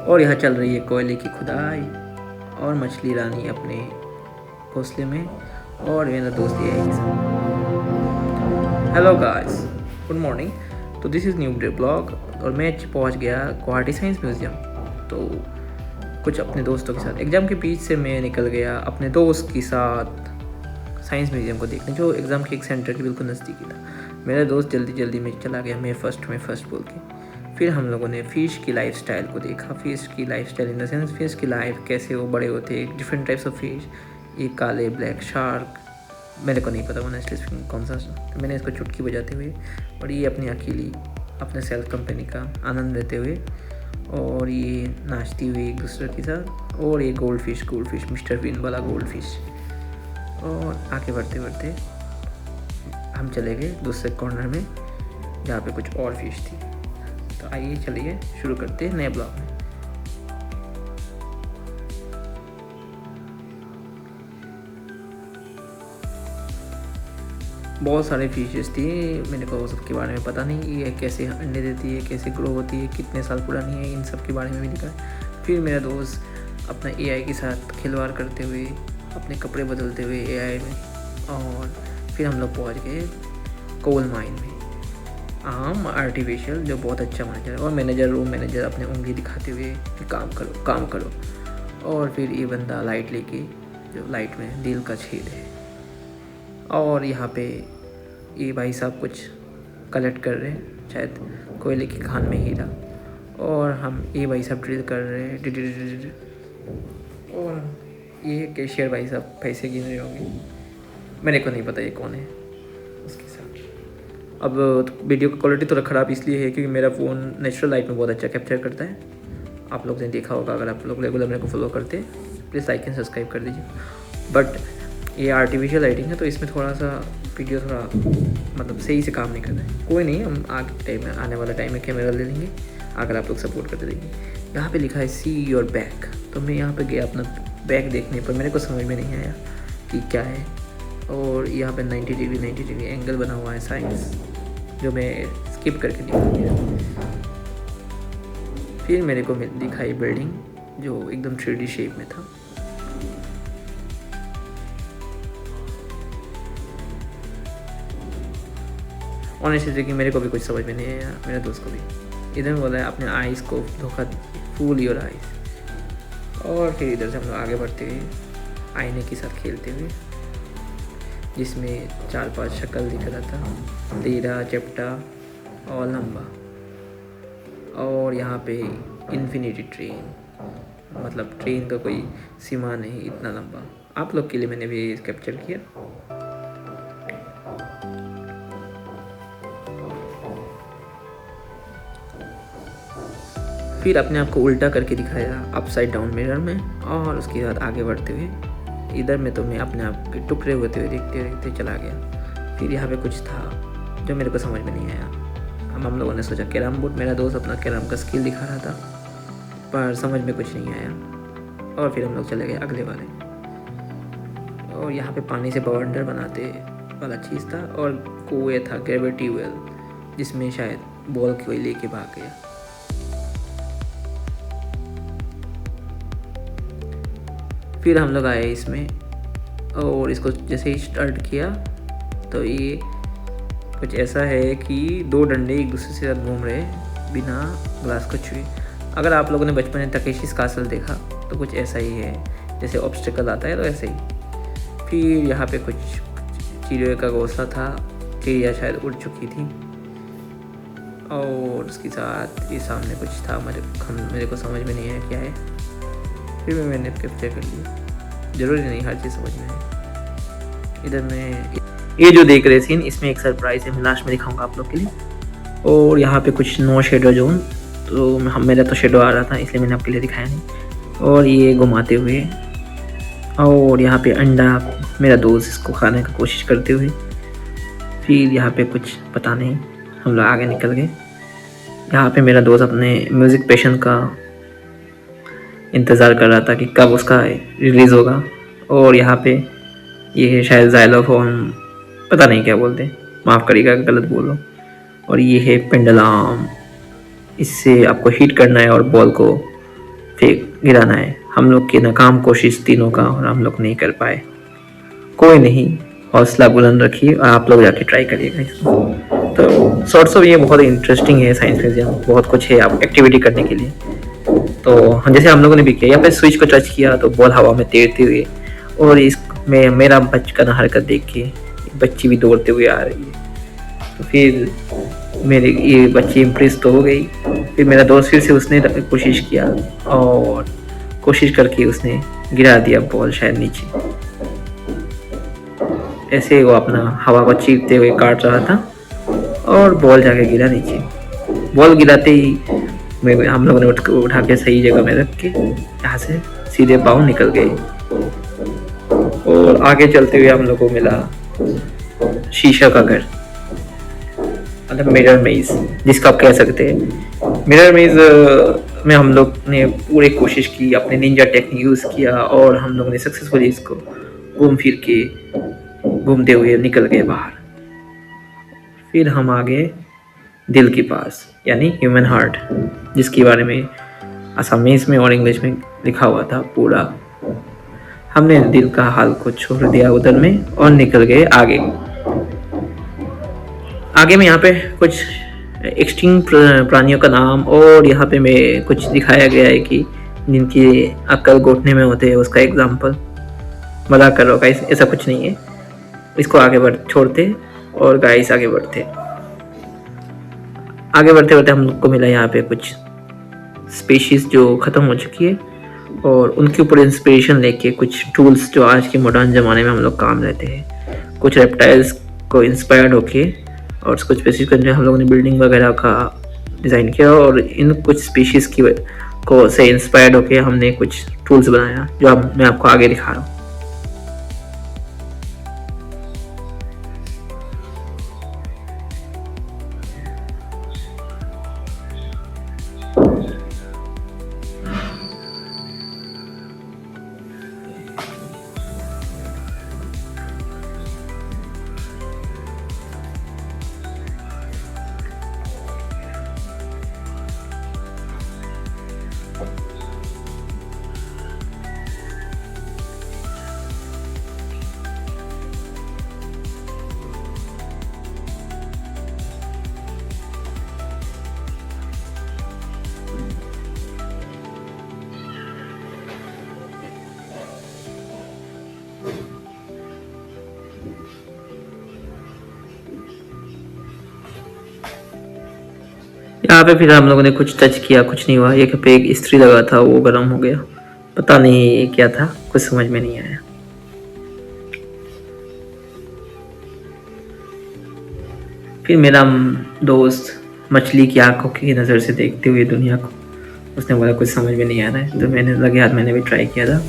और यहाँ चल रही है कोयले की खुदाई और मछली रानी अपने घोंसले में और मेरा दोस्त ये है। Hello guys, good morning. तो दिस इज़ न्यू ब्लॉग और मैं पहुँच गया गुवाहाटी साइंस म्यूज़ियम। तो कुछ अपने दोस्तों के साथ एग्ज़ाम के बीच से मैं निकल गया अपने दोस्त के साथ साइंस म्यूज़ियम को देखने, जो एग्ज़ाम के एक सेंटर के बिल्कुल नज़दीकी था। मेरा दोस्त जल्दी जल्दी में चला गया, मैं फर्स्ट बोल के। फिर हम लोगों ने फ़िश की लाइफ स्टाइल को देखा। फ़िश की life style in the sense fish की लाइफ कैसे वो बड़े होते हैं, डिफरेंट टाइप्स ऑफ फ़िश, ये काले ब्लैक शार्क, मेरे को नहीं पता ऑनेस्टली स्पीकिंग कौन सा। तो मैंने इसको चुटकी बजाते हुए और ये अपनी अकेली अपने सेल्फ कंपनी का आनंद लेते हुए और ये नाचती हुई एक दूसरे के साथ, और ये गोल्ड फिश मिस्टर बीन वाला गोल्ड फिश। और आगे बढ़ते बढ़ते हम चले गए दूसरे कॉर्नर में जहाँ पे कुछ और फिश थी। तो आइए चलिए शुरू करते हैं नए ब्लॉग में। बहुत सारे फिशेस थी, मेरे को सबके बारे में पता नहीं, ये कैसे अंडे देती है, कैसे ग्रो होती है, कितने साल पुरानी है, इन सब के बारे में भी लिखा है। फिर मेरा दोस्त अपना एआई के साथ खिलवाड़ करते हुए, अपने कपड़े बदलते हुए एआई में, और फिर हम लोग पहुँच गए कोल माइन में, आर्टिफिशियल, जो बहुत अच्छा मैनेजर है। और रूम मैनेजर अपने उंगली दिखाते हुए कि काम करो। और फिर ये बंदा लाइट लेके, जो लाइट में दिल का छेद है, और यहाँ पे ये भाई साहब कुछ कलेक्ट कर रहे हैं, शायद कोयले की खान में हीरा। और हम ये भाई साहब ड्रिल कर रहे हैं, और ये कैशियर भाई साहब पैसे गिन रहे होंगे, मेरे को नहीं पता ये कौन है उसके साथ। अब वीडियो की क्वालिटी थोड़ा ख़राब इसलिए है क्योंकि मेरा फ़ोन नेचुरल लाइट में बहुत अच्छा कैप्चर करता है। आप लोग ने देखा होगा, अगर आप लोग रेगुलर मेरे को फॉलो करते हैं प्लीज़ लाइक एंड सब्सक्राइब कर दीजिए। बट ये आर्टिफिशियल लाइटिंग है तो इसमें थोड़ा सा वीडियो थोड़ा मतलब सही से काम नहीं कर रहा है। कोई नहीं, हम आने वाला टाइम में कैमरा ले लेंगे अगर आप लोग सपोर्ट करते रहेंगे। यहाँ पे लिखा है सी योर बैक, तो मैं यहाँ पे गया अपना बैक देखने पर, मेरे को समझ में नहीं आया कि क्या है। और यहाँ पे 90 डिग्री एंगल बना हुआ है साइंस, जो मैं स्किप करके निकल गया। फिर मेरे को दिखाई बिल्डिंग जो एकदम 3D शेप में था। ऑनेस्टली स्पीकिंग मेरे को भी कुछ समझ में नहीं आया, मेरे दोस्त को भी। इधर में बोला है अपने आइज़ को धोखा, फूल योर आइज़। और फिर इधर से हम लोग आगे बढ़ते हुए आईने के साथ खेलते हुए, जिसमें 4-5 शक्ल दिख रहा था, तेरा चपटा और लंबा। और यहाँ पे इन्फिनिटी ट्रेन, मतलब ट्रेन का कोई सीमा नहीं, इतना लंबा। आप लोग के लिए मैंने भी कैप्चर किया। फिर अपने आप को उल्टा करके दिखाया अपसाइड डाउन मिरर में, और उसके बाद आगे बढ़ते हुए इधर में तो मैं अपने आप के टुकड़े होते हुए देखते देखते चला गया। फिर यहाँ पे कुछ था जो मेरे को समझ में नहीं आया। हम लोगों ने सोचा कैरम बोर्ड, मेरा दोस्त अपना कैरम का स्किल दिखा रहा था, पर समझ में कुछ नहीं आया। और फिर हम लोग चले गए अगले वाले, और यहाँ पे पानी से बवंडर बनाते वाला चीज़ था, और कुएँ था ग्रेविटी वेल, जिसमें शायद बॉल कोई लेके भाग गया। फिर हम लोग आए इसमें, और इसको जैसे ही स्टार्ट किया तो ये कुछ ऐसा है कि 2 डंडे एक दूसरे से साथ घूम रहे बिना ग्लास को छुए। अगर आप लोगों ने बचपन में तकेशीस कासल देखा तो कुछ ऐसा ही है, जैसे ऑब्स्टिकल आता है तो ऐसे ही। फिर यहाँ पे कुछ चिड़िया का घोंसला था, चिड़िया शायद उड़ चुकी थी, और उसके साथ ये सामने कुछ था, मेरे को समझ में नहीं आया क्या है। फिर मैंने कैप्चर कर लिया, ज़रूरी नहीं हर चीज़ समझ में है। इधर में ये जो देख रहे सीन, इसमें एक सरप्राइज है, मैं लास्ट में दिखाऊंगा आप लोग के लिए। और यहाँ पे कुछ नो शेडो जोन, तो मेरा तो शेडो आ रहा था इसलिए मैंने आपके लिए दिखाया नहीं। और ये घुमाते हुए, और यहाँ पे अंडा, मेरा दोस्त इसको खाने की कोशिश करते हुए। फिर यहाँ पे कुछ पता नहीं, हम लोग आगे निकल गए। यहाँ पे मेरा दोस्त अपने म्यूज़िक पैशन का इंतज़ार कर रहा था कि कब उसका रिलीज़ होगा। और यहाँ पे ये है शायद जाइलोफोन, पता नहीं क्या बोलते, माफ़ करिएगा गलत बोलो। और ये है पेंडुलम, इससे आपको हीट करना है और बॉल को फिर गिराना है। हम लोग की नाकाम कोशिश तीनों का और हम लोग नहीं कर पाए। कोई नहीं, हौसला बुलंद रखिए और आप लोग जाके ट्राई करिएगा इसको। तो सॉर्ट्स ऑफ ये बहुत इंटरेस्टिंग है साइंस म्यूजियम, बहुत कुछ है आप एक्टिविटी करने के लिए। तो जैसे हम लोगों ने भी किया, यहाँ पे स्विच को टच किया तो बॉल हवा में तैरते हुए, और इसमें मेरा बचकाना हरकत देख के बच्ची भी दौड़ते हुए आ रही है। तो फिर मेरे ये बच्ची इम्प्रेस तो हो गई। फिर मेरा दोस्त फिर से उसने कोशिश किया और कोशिश करके उसने गिरा दिया बॉल शायद नीचे। ऐसे वो अपना हवा को चीरते हुए काट रहा था और बॉल जाके गिरा नीचे। बॉल गिराते ही हम लोगों ने उठा के सही जगह में रख के यहाँ से सीधे पाँव निकल गए। और आगे चलते हुए हम लोग को मिला शीशा का घर, मतलब मिरर मेज जिसका आप कह सकते हैं। मिरर मेज में हम लोग ने पूरी कोशिश की, अपने निंजा टेक्निक यूज़ किया और हम लोग ने सक्सेसफुली इसको घूम फिर के घूमते हुए निकल गए बाहर। फिर हम आ गए दिल के पास, यानी ह्यूमन हार्ट, जिसके बारे में असमीज में और इंग्लिश में लिखा हुआ था पूरा। हमने दिल का हाल को छोड़ दिया उधर में और निकल गए आगे। आगे में यहाँ पे कुछ एक्सटिंक्ट प्राणियों का नाम और यहाँ पे में कुछ दिखाया गया है कि जिनकी अक्ल घुटने में होते हैं उसका एग्जाम्पल। मजाक कर रहा गाइस, ऐसा कुछ नहीं है। इसको आगे छोड़ते और गाइस आगे बढ़ते बढ़ते हम लोग को मिला यहाँ पे कुछ स्पीशीज जो ख़त्म हो चुकी है और उनके ऊपर इंस्पिरेशन लेके कुछ टूल्स जो आज के मॉडर्न ज़माने में हम लोग काम लेते हैं। कुछ रेप्टाइल्स को इंस्पायर्ड होके और कुछ स्पीशीज को हम लोगों ने बिल्डिंग वगैरह का डिज़ाइन किया और इन कुछ स्पीशीज़ की को से इंस्पायर्ड होके हमने कुछ टूल्स बनाया जो अब मैं आपको आगे दिखा रहा हूँ। यहाँ पे फिर हम लोगों ने कुछ टच किया, कुछ नहीं हुआ। एक पे एक इस्त्री लगा था वो गर्म हो गया, पता नहीं ये क्या था, कुछ समझ में नहीं आया। फिर मेरा दोस्त मछली की आंखों की नज़र से देखते हुए दुनिया को, उसने बोला कुछ समझ में नहीं आ रहा है। तो मैंने लगे हाथ मैंने भी ट्राई किया था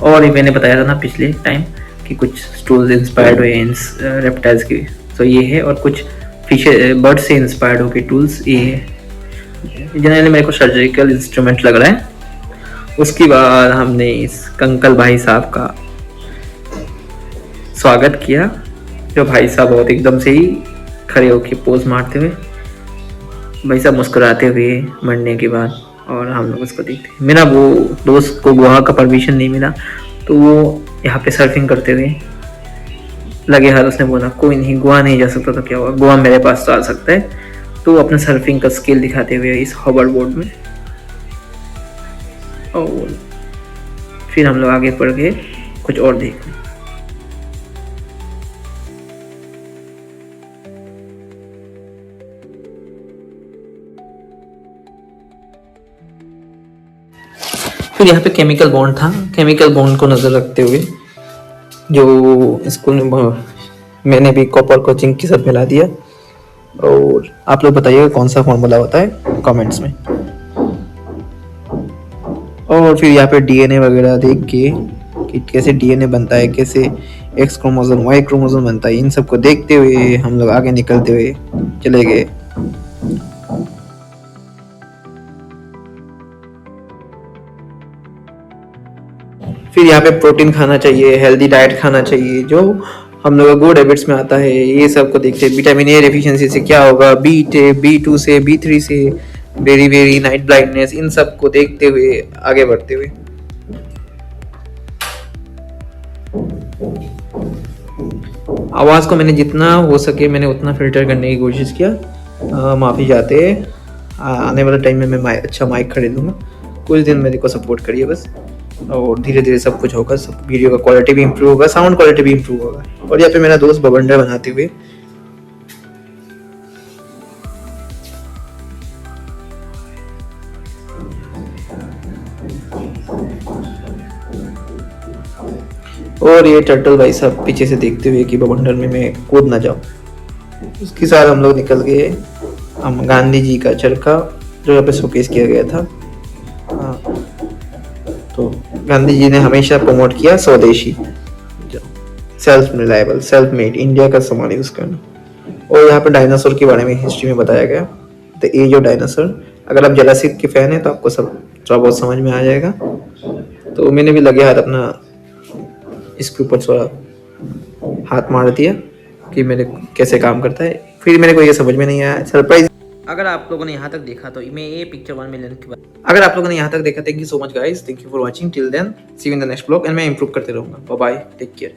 और ये मैंने बताया था ना पिछले टाइम कि कुछ स्टूल्स इंस्पायर्ड हुए इन रेप्टाइल्स की, तो ये है। और कुछ फिशर बर्ड से इंस्पायर्ड होकर टूल्स ये है। जनरली मेरे को सर्जिकल इंस्ट्रूमेंट लग रहा है। उसके बाद हमने इस कंकल भाई साहब का स्वागत किया, जो भाई साहब बहुत एकदम से ही खड़े होके पोज मारते हुए, भाई साहब मुस्कुराते हुए मरने के बाद, और हम लोग उसको देखते। मेरा वो दोस्त को गोवा का परमिशन नहीं मिला तो वो यहाँ पे सर्फिंग करते हुए लगे हाथ। उसने बोला कोई नहीं, गोवा नहीं जा सकता तो क्या हुआ, गोवा मेरे पास तो आ सकता है। तो अपना सर्फिंग का स्किल दिखाते हुए इस हॉवर बोर्ड में, और फिर हम लोग आगे बढ़ गए कुछ और देखने। फिर यहाँ पे केमिकल बॉन्ड था। केमिकल बॉन्ड को नज़र रखते हुए जो स्कूल में मैंने भी कॉपर को जिंक के साथ मिला दिया। और आप लोग बताइएगा कौन सा फॉर्मूला होता है कमेंट्स में। और फिर यहाँ पे डीएनए वगैरह देख के कि कैसे डीएनए बनता है, कैसे एक्स क्रोमोसोम वाई क्रोमोसोम बनता है, इन सब को देखते हुए हम लोग आगे निकलते हुए चले गए। फिर यहाँ पे प्रोटीन खाना चाहिए, हेल्दी डाइट खाना चाहिए, जो हम लोग गुड हैबिट्स में आता है। ये सब को देखते हैं। विटामिन ए डेफिशिएंसी से क्या होगा, B2 से B3 से वेरी वेरी, नाइट ब्लाइंडनेस, इन सब को देखते हुए आगे बढ़ते हुए। आवाज़ को मैंने जितना हो सके मैंने उतना फिल्टर करने की कोशिश किया। माफ़ी चाहते हैं। आने वाले टाइम में मैं अच्छा माइक खरीदूँगा। कुछ दिन मेरे को सपोर्ट करिए बस, और धीरे धीरे सब कुछ होगा। सब वीडियो का क्वालिटी भी इम्प्रूव होगा, साउंड क्वालिटी भी इम्प्रूव होगा। और यहाँ पे मेरा दोस्त बवंडर बनाते हुए और ये टर्टल भाई साहब पीछे से देखते हुए कि बवंडर में मैं कूद ना जाऊं। उसके साथ हम लोग निकल गए। हम गांधी जी का चरखा जो यहाँ पे शोकेस किया गया था। तो गांधी जी ने हमेशा प्रमोट किया स्वदेशी, self reliable, self made, India का सामान यूज करना। और यहाँ पे डायनासोर के बारे में हिस्ट्री में बताया गया, द एज ऑफ डायनासोर। अगर आप जुरासिक के फैन हैं तो आपको सब थोड़ा बहुत समझ में आ जाएगा। तो मैंने भी लगे हाथ अपना इसके ऊपर थोड़ा हाथ मार दिया कि मेरे कैसे काम करता है। फिर मेरे को ये समझ में नहीं आया, सरप्राइज। अगर आप लोगों ने यहाँ तक देखा तो मैं ये पिक्चर 1 मिलियन के बाद, अगर आप लोगों ने यहाँ तक देखा, thank you so much guys, thank you for watching till then, see you in the next blog. And मैं इंप्रूव करते रहूँगा। Bye bye, take care.